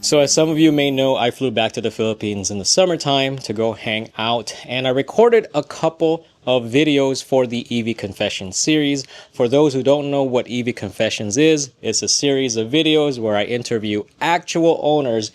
So as some of you may know, I flew back to the Philippines in the summertime to go hang out, and I recorded a couple of videos for the EV Confessions series. For those who don't know what EV Confessions is, it's a series of videos where I interview actual owners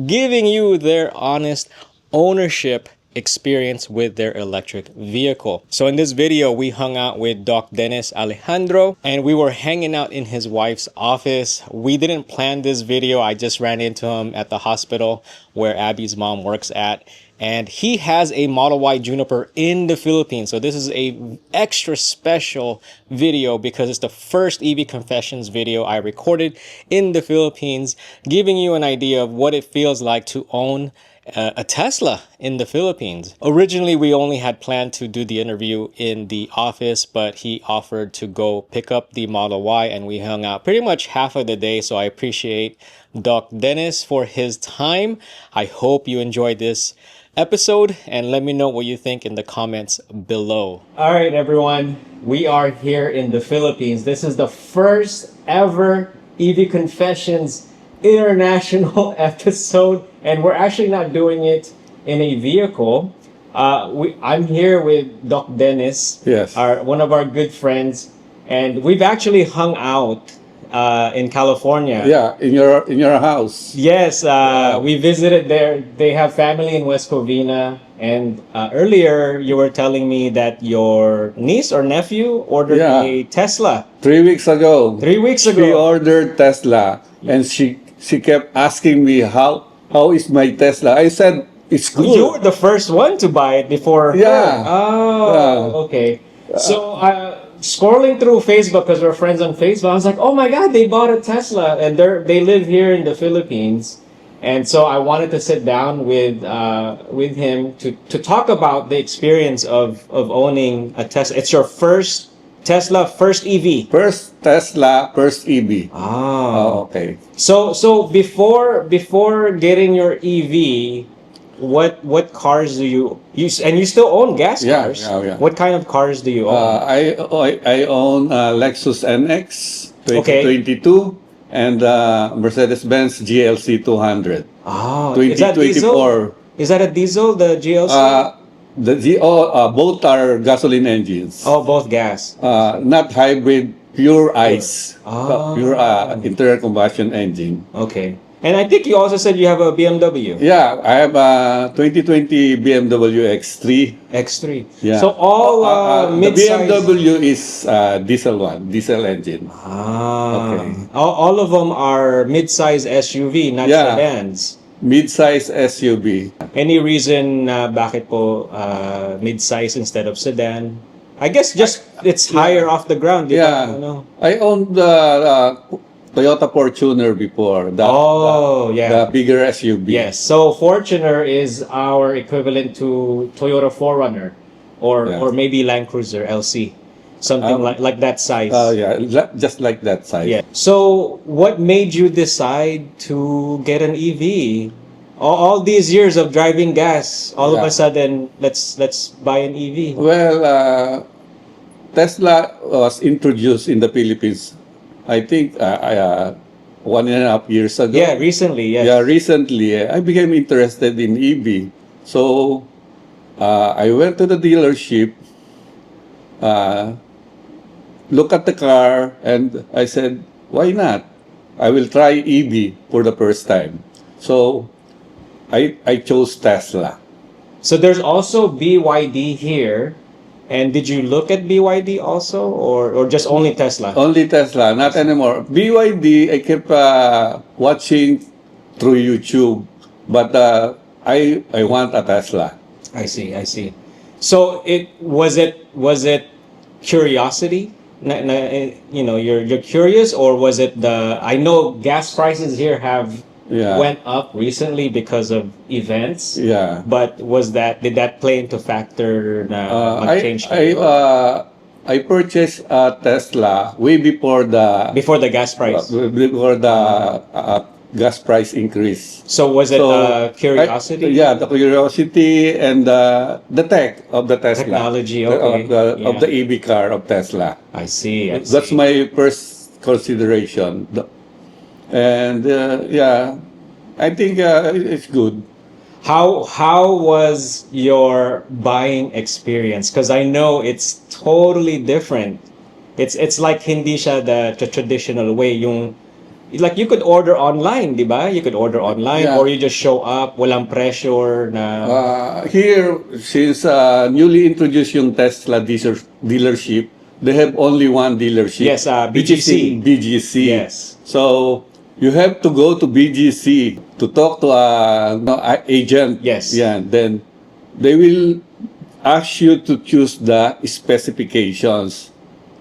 giving you their honest ownership experience with their electric vehicle. So in this video, we hung out with Doc Dennis Alejandro, and we were hanging out in his wife's office. We didn't plan this video. I just ran into him at the hospital where Abby's mom works at, and he has a Model Y Juniper in the Philippines. So this is a extra special video because it's the first EV Confessions video I recorded in the Philippines, giving you an idea of what it feels like to own a Tesla in the Philippines. Originally, we only had planned to do the interview in the office, but he offered to go pick up the Model Y, and we hung out pretty much half of the day. So I appreciate Doc Dennis for his time. I hope you enjoyed this episode, and let me know what you think in the comments below. All right, everyone, we are here in the Philippines. This is the first ever EV Confessions international episode, and we're actually not doing it in a vehicle. I'm here with Doc Dennis, Yes. one of our good friends, and we've actually hung out in California. Yeah, in your house. Yes, we visited there. They have family in West Covina, and earlier you were telling me that your niece or nephew ordered Yeah. a Tesla 3 weeks ago. 3 weeks She ago. ordered Tesla, and she kept asking me how is my Tesla. I said it's good. You were the first one to buy it before her. Yeah. Oh, Yeah. okay. So scrolling through Facebook, because we're friends on Facebook, I was like, oh my God, they bought a Tesla, and they live here in the Philippines. And so I wanted to sit down with him to talk about the experience of owning a Tesla. It's your first Tesla, first EV. First Tesla, first EV. Ah. Okay. So before getting your EV, what cars do you use? And you still own gas Yeah, cars. yeah. What kind of cars do you own? I own Lexus NX Okay. 2022 and Mercedes-Benz GLC 200. Ah, is that diesel? 2024. Is that a diesel, the GLC? Both are gasoline engines. Oh, both gas. Not hybrid, pure ICE. Ah. Pure internal combustion engine. Okay. And I think you also said you have a BMW Yeah, I have a 2020 BMW X3. X3. Yeah. So all The mid-size. BMW is diesel engine. Ah. Okay. All of them are mid-size SUV, not Yeah. sedans. Mid-size SUV. Any reason bakit po mid-size instead of sedan? I guess just it's higher off the ground. Di ba? Yeah. Ano? I owned the Toyota Fortuner before. The bigger SUV. Yes. So Fortuner is our equivalent to Toyota 4Runner or maybe Land Cruiser LC. Something like that size. Just like that size. Yeah. So what made you decide to get an EV? All these years of driving gas, all of a sudden, let's buy an EV. Well, Tesla was introduced in the Philippines, I think, 1.5 years ago. Yeah, recently. Yes. Yeah, recently. I became interested in EV. So, I went to the dealership, look at the car, and I said, why not? I will try EV for the first time. So, I chose Tesla. So there's also BYD here. And did you look at BYD also, or just only Tesla? Only Tesla, not anymore. BYD, I kept watching through YouTube, but I want a Tesla. I see. So was it curiosity? You're curious, or was it I know gas prices here have went up recently because of events. Yeah. But did that play into factor na mag-change? I purchased a Tesla way before the gas price. Before the gas price increase. So was it curiosity? The curiosity and the tech of the Tesla. Technology, okay. Of the EV car of Tesla. I see. That's my first consideration. And I think it's good. How was your buying experience? Because I know it's totally different. It's like hindi siya the traditional way. Yung like you could order online, di ba? You could order online Yeah. or you just show up, walang pressure na. Here, since newly introduced yung Tesla dealership, they have only one dealership. Yes, which is in BGC. Yes. So, you have to go to BGC to talk to a agent. Yes. Yeah, then they will ask you to choose the specifications,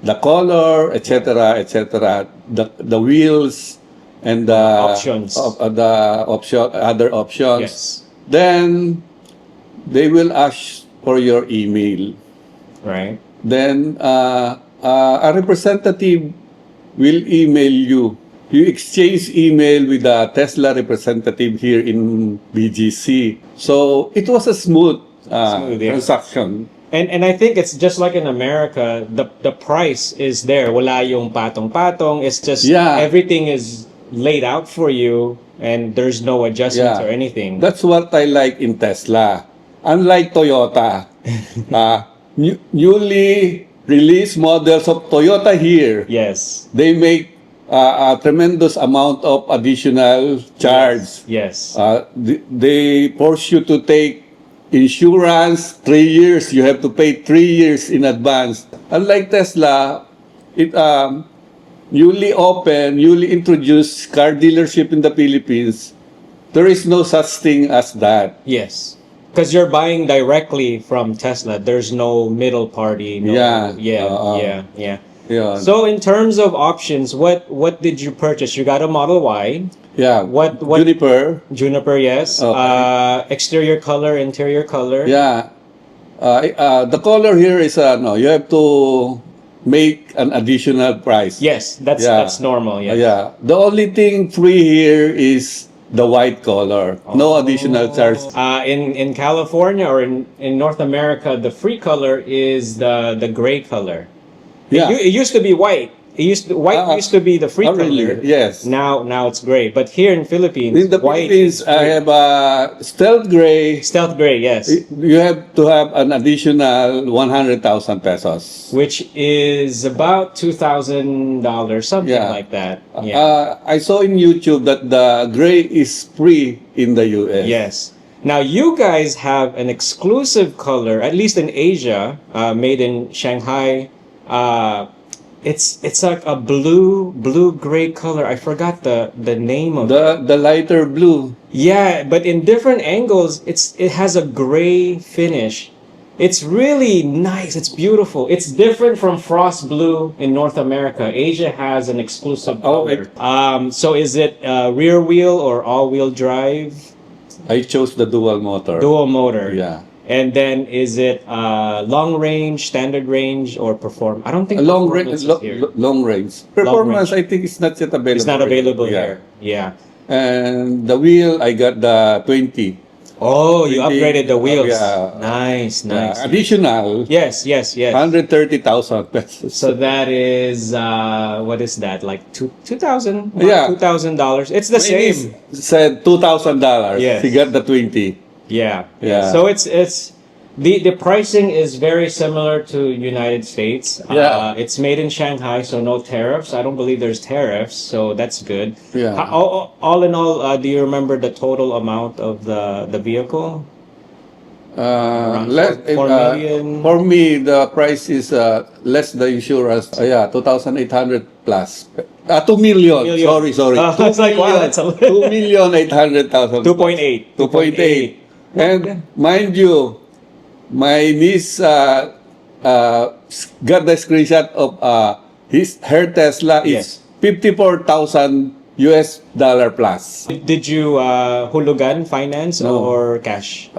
the color, etc., etc., the wheels, and the Options. other options. Yes. Then they will ask for your email. Right. Then a representative will email you. You exchange email with a Tesla representative here in BGC. So it was a smooth, Smooth, yeah. transaction. And I think it's just like in America, the price is there. Wala yung patong-patong. It's just Yeah. everything is laid out for you and there's no adjustments or anything. That's what I like in Tesla. Unlike Toyota, newly released models of Toyota here, Yes. they make a tremendous amount of additional charge. Yes. They force you to take insurance 3 years. You have to pay 3 years in advance. Unlike Tesla, it newly introduced car dealership in the Philippines. There is no such thing as that. Yes. Because you're buying directly from Tesla. There's no middle party. No, Yeah. yeah. Yeah. So in terms of options, what did you purchase? You got a Model Y, yeah. what- Juniper. Juniper, yes. Okay. Exterior color, interior color. Yeah. The color here is no. You have to make an additional price. Yes, that's Yeah. that's normal. Yeah. Yeah. The only thing free here is the white color. No additional charge. In California or in North America, the free color is the gray color. Yeah. It used to be white. White used to be the free color. really? Yes. Now it's gray. But here in Philippines, In the white Philippines, is I free. have a stealth gray. Stealth gray, yes. You have to have an additional 100,000 pesos. Which is about $2,000, something Yeah. like that. Yeah. I saw in YouTube that the gray is free in the US. Yes. Now you guys have an exclusive color, at least in Asia, made in Shanghai. It's like a blue gray color. I forgot the name of it. The lighter blue. Yeah, but in different angles, it has a gray finish. It's really nice. It's beautiful. It's different from frost blue in North America. Asia has an exclusive Oh, color. So is it rear wheel or all-wheel drive? I chose the dual motor. Dual motor. Yeah. And then is it long range, standard range, or perform? I don't think Long performance range. is here. Long range. Performance, range. I think it's not yet available. It's not available Yeah. here. Yeah. And the wheel, I got the 20. Oh, you 20, upgraded the wheels. yeah. Nice. Additional Yes. 130,000 pesos. So that is what is that? Like $2,000? Yeah. $2,000. It's the Maybe same. said $2,000. Yes. He got the 20. Yeah. Yeah. So it's the pricing is very similar to United States. Yeah. It's made in Shanghai, so no tariffs. I don't believe there's tariffs, so that's good. Yeah. All in all, do you remember the total amount of the vehicle? Around four million? For me, the price is less the insurance. 2,800 plus. 2 million. Million. Sorry. I was like, wow, that's a lot. 2,800,000. 2.8. 2.8. And mind you, my niece got the screenshot of her Tesla is Yes. $54,000 US dollar plus. Did you hulugan finance No. or cash?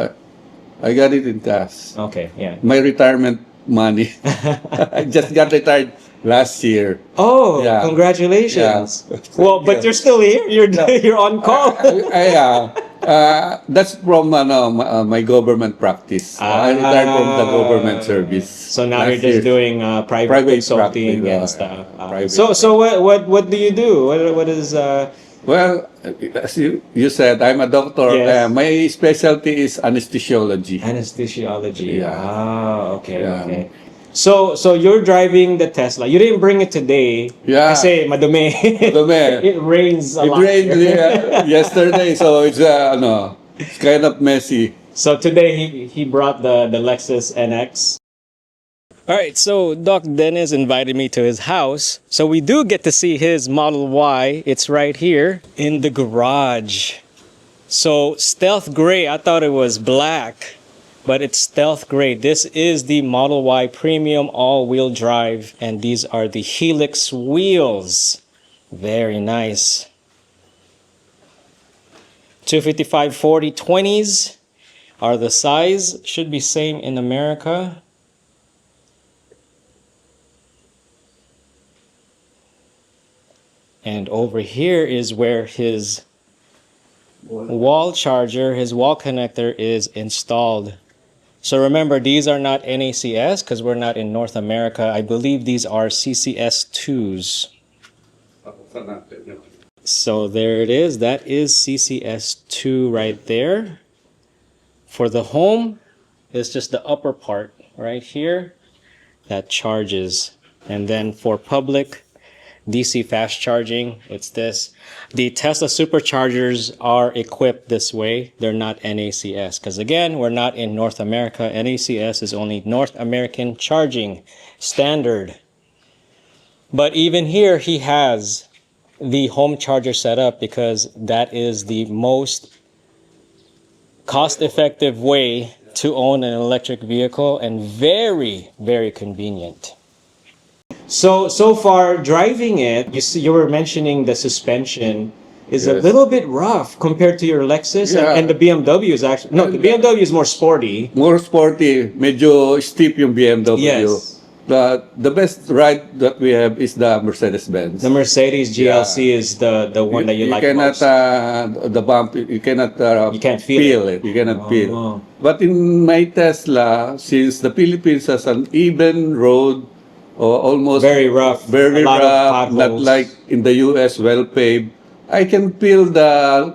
I got it in cash. Okay, yeah. My retirement money. I just got retired last year. Oh, Yeah. congratulations. Yeah. Well, but you're still here. You're on call. That's from my government practice. I retired from the government service. So now last you're just year. doing private consulting practice, and stuff. private So what do you do? What is Well, as you said, I'm a doctor. Yes. My specialty is anesthesiology. Anesthesiology. Yeah. Ah, okay, Yeah. okay. So you're driving the Tesla. You didn't bring it today. Yeah. Kasi madumi. Madumi. It rains a It lot. rained yesterday, so it's kind of messy. So today he brought the Lexus NX. All right, so Doc Dennis invited me to his house. So we do get to see his Model Y. It's right here in the garage. So stealth gray, I thought it was black, but it's stealth gray. This is the Model Y Premium all-wheel drive, and these are the Helix wheels. Very nice. 255/40/20s are the size. Should be same in America. And over here is where his wall charger, his wall connector is installed. So remember, these are not NACS because we're not in North America. I believe these are CCS2s. So there it is. That is CCS2 right there. For the home, it's just the upper part right here that charges. And then for public, DC fast charging, it's this. The Tesla superchargers are equipped this way. They're not NACS because again, we're not in North America. NACS is only North American charging standard. But even here, he has the home charger set up because that is the most cost-effective way to own an electric vehicle and very, very convenient. So far driving it, you were mentioning the suspension is a Yes. little bit rough compared to your Lexus Yeah. and the BMW is actually no, the BMW is more sporty. More sporty, medyo steep yung BMW. Yes. The best ride that we have is the Mercedes-Benz. The Mercedes GLC is the one that you like cannot, most. the bump, you cannot You can't feel it. You cannot Oh. feel. But in my Tesla, since the Philippines has an even road, or almost Very rough. very a lot rough, of not potholes. like in the US, well paved, I can feel the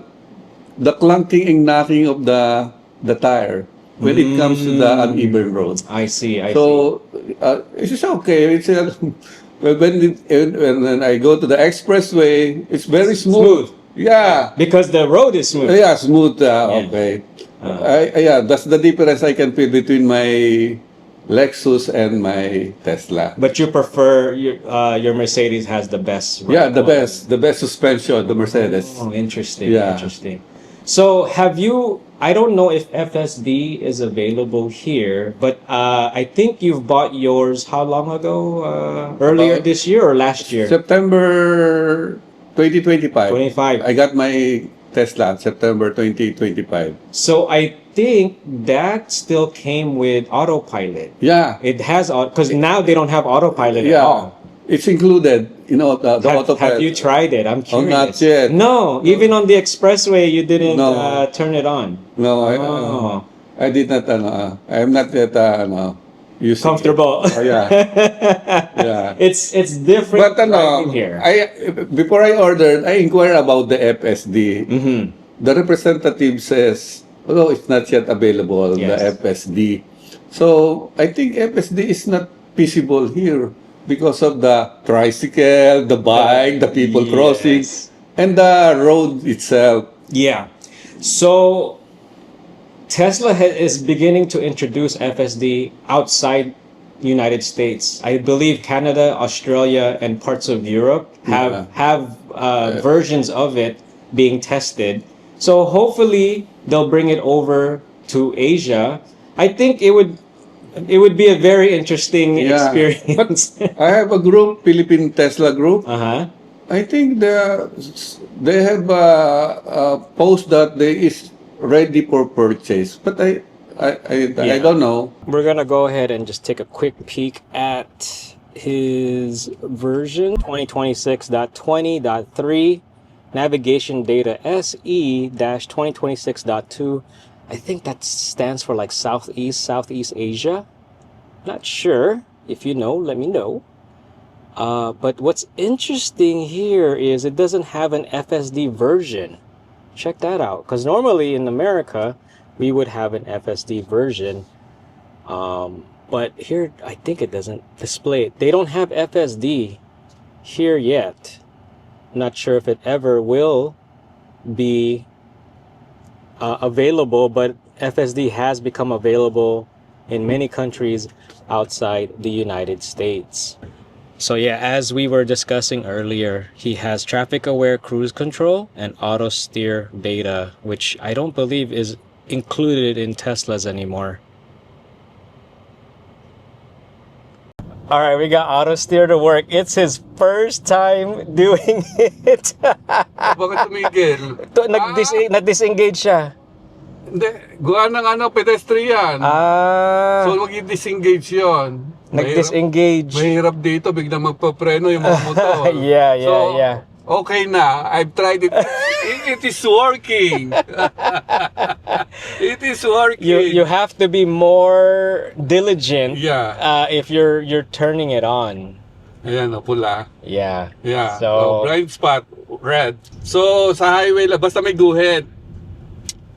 clunking and knocking of the tire when it comes to the uneven road. I see. I see. So it's just okay. It's when I go to the expressway, it's very smooth. Smooth. Yeah, Because the road is smooth. yeah, smooth. Okay. Yeah, that's the difference I can feel between my Lexus and my Tesla. But you prefer your Mercedes has the best. Yeah, the ride best suspension, the Mercedes. Oh, interesting. Yeah. Interesting. So have you? I don't know if FSD is available here, but I think you've bought yours how long ago? Earlier About- this year or last year? September 2025. 25. I got my Tesla September 2025. So I think that still came with autopilot. Yeah. It has because now they don't have autopilot at Yeah. all. It's included, the autopilot. Have you tried it? I'm Oh, curious. not yet. No, even on the expressway, you didn't No. turn it on. No, Oh. I did not, I'm not yet, using Comfortable. it. Oh, yeah. Yeah. It's different But, driving here. before I ordered, I inquired about the FSD. Mm-hmm. The representative says, although it's not yet available, Yes. the FSD. So, I think FSD is not feasible here because of the tricycle, the bike, the people Yes. crossing, and the road itself. Yeah. So Tesla is beginning to introduce FSD outside United States. I believe Canada, Australia, and parts of Europe Yeah. have versions of it being tested. So hopefully they'll bring it over to Asia. I think it would be a very interesting Yeah. experience. I have a group, Philippine Tesla group. Uh-huh. I think they have a post that they is ready for purchase, but I Yeah. don't know. We're gonna go ahead and just take a quick peek at his version 2026.20.3 navigation data SE-2026.2. I think that stands for like Southeast Asia. Not sure. If you know, let me know. But what's interesting here is it doesn't have an FSD version. Check that out. Because normally in America, we would have an FSD version. But here, I think it doesn't display it. They don't have FSD here yet. Not sure if it ever will be available, but FSD has become available in many countries outside the United States. So yeah, as we were discussing earlier, he has traffic aware cruise control and auto steer beta, which I don't believe is included in Teslas anymore. All right, we got auto steer to work. It's his first time doing it. Bakit tumigil? Nag-disengage siya. Hindi, gawa ng pedestrian. So, mag-disengage yun. Nag-disengage. Mahirap dito, biglang magpapreno yung mga motor. Yeah. Okay na, I've tried it. It is working. It is working. You have to be more diligent. Yeah. If you're turning it on. Ayan, pula. Yeah. Yeah. So blind spot, red. So, sa highway, basta may guhit.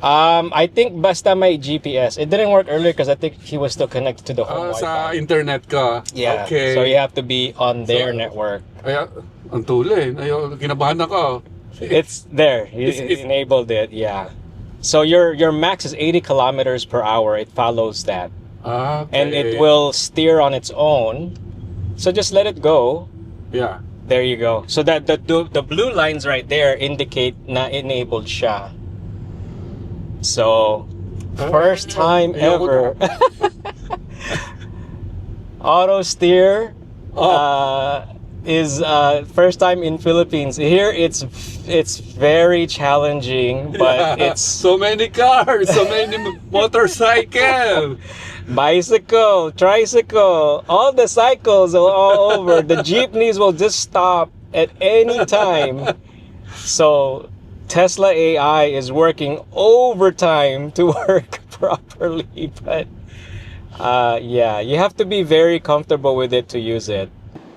I think basta may GPS. It didn't work earlier because I think he was still connected to the home Sa Wi-Fi. internet ka. Yeah. Okay. So you have to be on their network. Ay, ang tulay. Ayaw, kinabahan ako. It's there. You enabled it. Yeah. So your max is 80 kilometers per hour. It follows that. Okay. And it will steer on its own. So just let it go. Yeah. There you go. So that the blue lines right there indicate na enabled siya. So first time ever. Auto steer is first time in Philippines. Here it's very challenging, but it's so many cars, so many motorcycle. Bicycle, tricycle, all the cycles are all over. The jeepneys will just stop at any time. So Tesla AI is working overtime to work properly, but yeah, you have to be very comfortable with it to use it.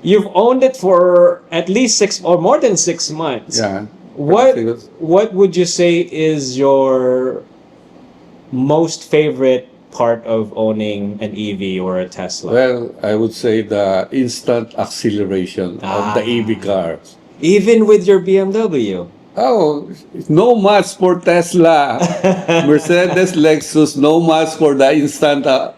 You've owned it for at least 6 or more than 6 months. Yeah. What would you say is your most favorite part of owning an EV or a Tesla? Well, I would say the instant acceleration of the EV cars. Even with your BMW. Oh, no match for Tesla. Mercedes, Lexus, no match for the instant torque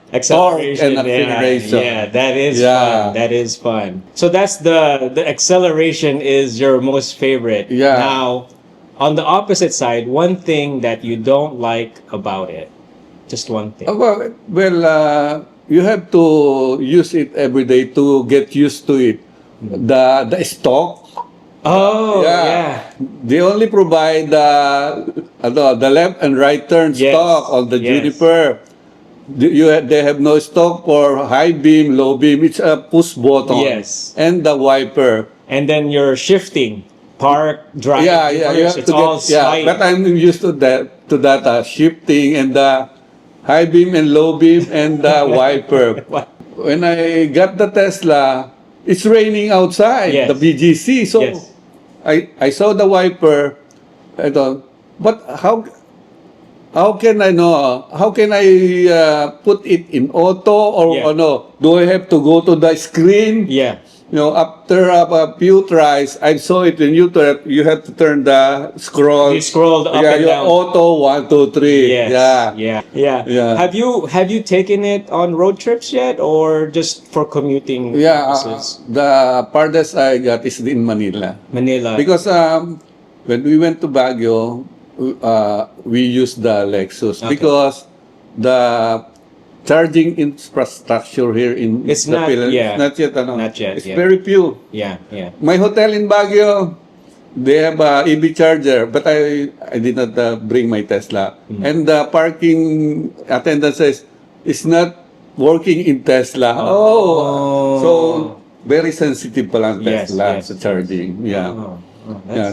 and acceleration. Yeah, that is Yeah. fun. That is fun. So that's the acceleration is your most favorite. Yeah. Now, on the opposite side, one thing that you don't like about it. Just one thing. Well, you have to use it every day to get used to it. The stock. Oh, yeah. They only provide the left and right turn Yes. stock on the Yes. Juniper. They have no stock for high beam, low beam. It's a push button. Yes. And the wiper. And then you're shifting. Park, drive, Yeah, you reverse, have it's to all get. Yeah, sliding. but I'm used to that shifting and the high beam and low beam and the wiper. When I got the Tesla, it's raining outside, Yes. the BGC. So Yes. I saw the wiper. I thought, but how can I know? How can I put it in auto or Yeah. no? Do I have to go to the screen? Yeah. After a few tries, I saw it in YouTube. You have to turn the scroll. You scrolled up yeah, and your down. auto 1, 2, 3. Yes. Yeah. Yeah. Have you taken it on road trips yet, or just for commuting Yeah, purposes? the farthest I got is in Manila. Manila. Because when we went to Baguio, we used the Lexus Okay. because the charging infrastructure here in It's the not- Philippines, yeah. not yet. Not yet, It's yeah. very few. Yeah. My hotel in Baguio, they have a EV charger, but I did not bring my Tesla. Mm-hmm. And the parking attendant says, it's not working in Tesla. Oh. So, very sensitive pala ang Yes, Tesla yes. sa charging. Yeah.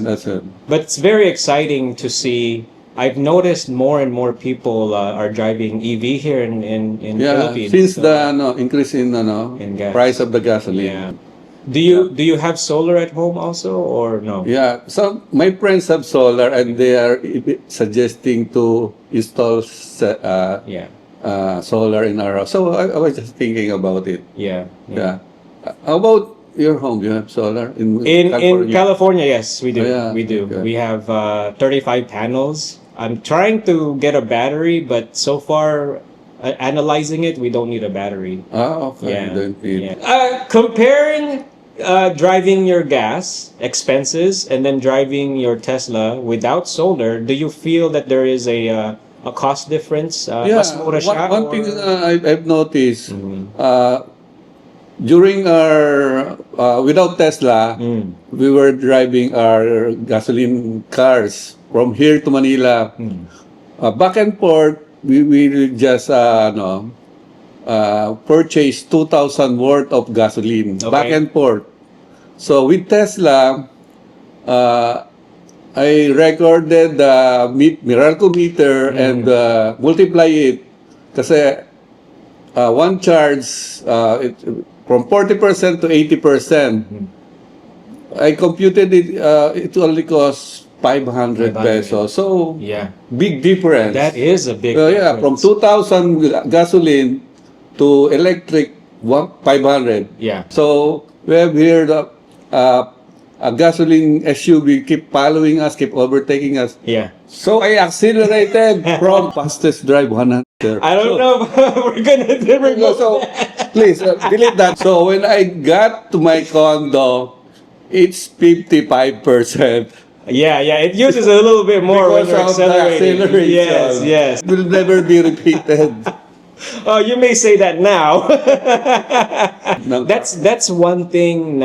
That's it. But it's very exciting to see. I've noticed more and more people are driving EV here in Yeah, Philippines. since So, the increase in In gas. price of the gasoline. Yeah. Do you have solar at home also or no? Yeah, so my friends have solar and they are suggesting to install Yeah. solar in our house. So I was just thinking about it. Yeah. Yeah. How about your home? Do you have solar in In California, yes, we do. Oh, yeah. We do. Okay. We have 35 panels. I'm trying to get a battery, but so far, analyzing it, we don't need a battery. Ah, okay. Yeah. Don't need. Yeah. Comparing driving your gas expenses and then driving your Tesla without solar, do you feel that there is a cost difference? Yeah, Mas mura siya, one thing or- I've noticed Mhm. during our without Tesla, Mm. we were driving our gasoline cars from here to Manila. Mm. Back and forth, we will just purchase 2,000 worth of gasoline Okay. back and forth. So with Tesla, I recorded the Meralco meter and multiply it kasi one charge from 40% to 80%. I computed it, it only costs 500 pesos. So, Yeah. big difference. That is a big Yeah, from difference. 2,000 gasoline to electric, 500. Yeah. So, we have here the a gasoline SUV keep following us, keep overtaking us. Yeah. So, I accelerated from fastest drive 100. I don't know if we're gonna remove So, please, delete that. So, when I got to my condo, it's 55%. Yeah, yeah. It uses a little bit more when you're Because of the accelerating. acceleration. Yes, yes. It will never be repeated. Oh, you may say that now. No. That's one thing.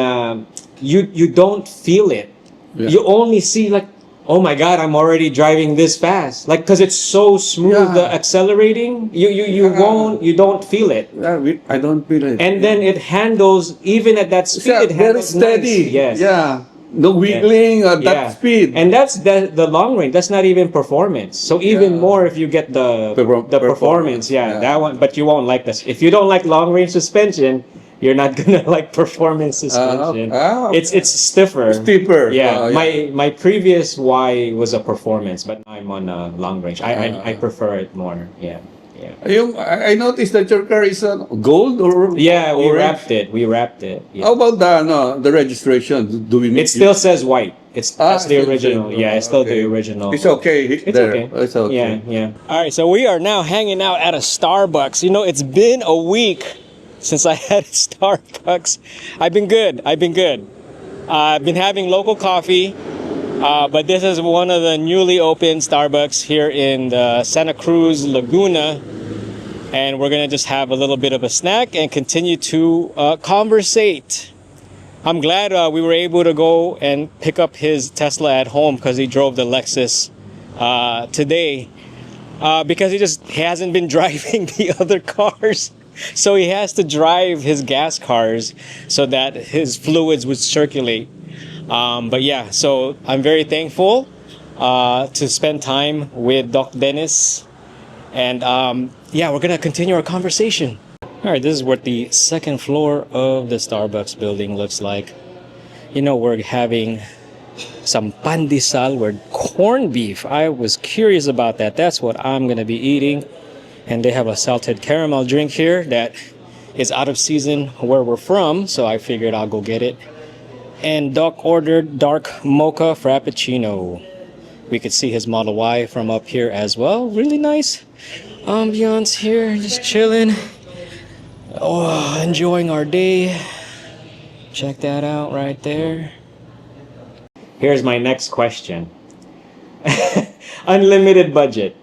You don't feel it. Yeah. You only see like, oh my God, I'm already driving this fast. Like, cause it's so smooth, Yeah. the accelerating. You don't feel it. I don't feel it. And then it handles even at that speed. Yeah, It very handles steady. nice. Yes. Yeah. No wiggling at that speed. And that's the long range. That's not even performance. So even Yeah. more if you get the performance. Yeah, Yeah. that one. But you won't like this. If you don't like long range suspension, you're not gonna like performance suspension. Okay. It's stiffer. Stiffer. Yeah. Yeah. My previous Y was a performance, but now I'm on a long range. I prefer it more. Yeah. Yeah. I noticed that your car is gold or Yeah, we orange. wrapped it. We wrapped it. Yeah. How about the registration? Do we need It still says white. That's the it's original. still- Yeah, it's still the okay. original. It's okay. It's there. okay. It's okay. Yeah, yeah. All right, so we are now hanging out at a Starbucks. You know, it's been a week since I had Starbucks. I've been good. I've been having local coffee, but this is one of the newly opened Starbucks here in the Santa Cruz Laguna. And we're gonna just have a little bit of a snack and continue to conversate. I'm glad we were able to go and pick up his Tesla at home because he drove the Lexus today because he hasn't been driving the other cars. So he has to drive his gas cars so that his fluids would circulate. But yeah, so I'm very thankful to spend time with Doc Dennis. And yeah, we're gonna continue our conversation. All right, this is what the second floor of the Starbucks building looks like. You know, we're having some pandesal with corned beef. I was curious about that. That's what I'm gonna be eating. And they have a salted caramel drink here that is out of season where we're from, so I figured I'll go get it. And Doc ordered dark mocha frappuccino. We could see his Model Y from up here as well. Really nice ambiance here, just chilling. Oh, enjoying our day. Check that out right there. Here's my next question. Unlimited budget.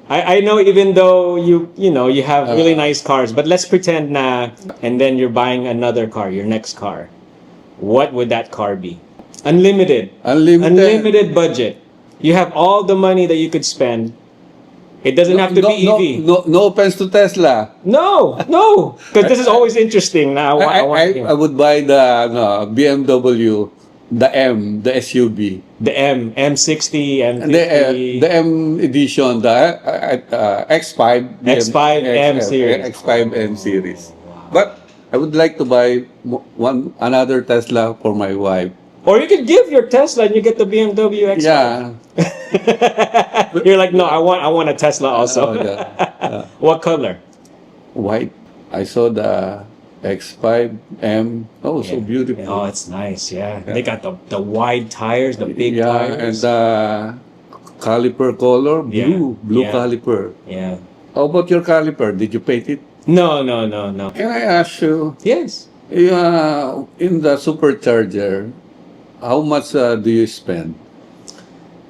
I know even though you have really nice cars, but let's pretend and then you're buying another car, your next car. What would that car be? Unlimited. Unlimited budget. You have all the money that you could spend. It doesn't have to be EV. No offense to Tesla. No, because this is always interesting. Now I would buy the BMW, the SUV. the M60, M50, The M edition, the X5, X5 M series. X5 M series. But I would like to buy another Tesla for my wife. Or you could give your Tesla and you get the BMW X5. Yeah. You're like, no, I want a Tesla also. Oh, yeah. What color? White. I saw the X5M. Oh, so Yeah. beautiful. Oh, it's nice. Yeah. They got the wide tires, the big Yeah, and tires. the caliper color, blue. Blue Yeah. caliper. Yeah. How about your caliper? Did you paint it? No. Can I ask you, Yes. in the supercharger, how much do you spend?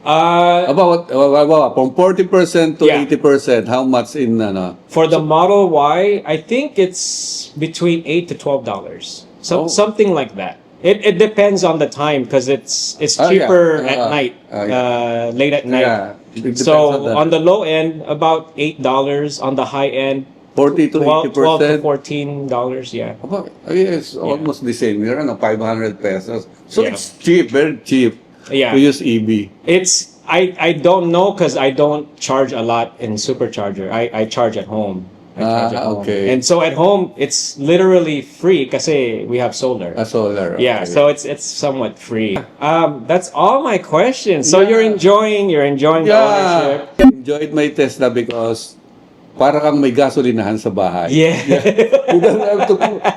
About from 40% to Yeah. 80%, how much in For the Model Y, I think it's between $8 to $12. Oh. Something like that. It depends on the time because it's Oh, yeah. cheaper at night, Yeah. late at night. Yeah, it depends So on on the low end, about $8. On the high end, 40 to 12 to 80%. $14. Yeah. Yes, almost the same. You're 500 pesos. So Yeah. it's cheap, very cheap Yeah. to use EV. It's I don't know because I don't charge a lot in supercharger. I charge at home. I charge at home. Okay. And so at home it's literally free because we have solar. Solar. Yeah, okay. so it's somewhat free. That's all my questions. So Yeah. you're enjoying the ownership. Enjoyed my Tesla because para kang may gasolinahan sa bahay. Yeah. You don't have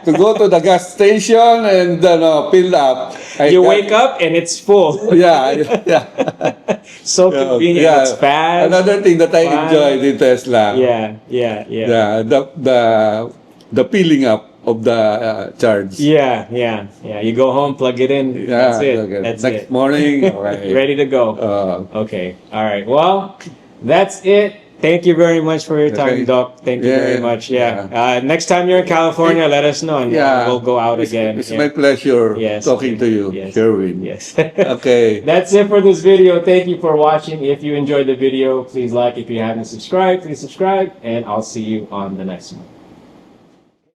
to go to the gas station and fill up. You wake up and it's full. Yeah. So convenient. Yeah. It's fast. Another thing that I fun. enjoyed in Tesla. Yeah. Yeah, the filling up of the charge. Yeah. You go home, plug it in. Yeah, That's it. okay. That's Next it. morning, okay. Ready to go. Okay. All right. Well, that's it. Thank you very much for your time, Okay. Doc. Thank you Yeah, very much. Yeah. yeah. Next time you're in California, let us know and Yeah. we'll go out again. It's Yeah. my pleasure Yes. talking to you, Yes. Sherwin. Yes. Okay. That's it for this video. Thank you for watching. If you enjoyed the video, please like. If you haven't subscribed, please subscribe. And I'll see you on the next one.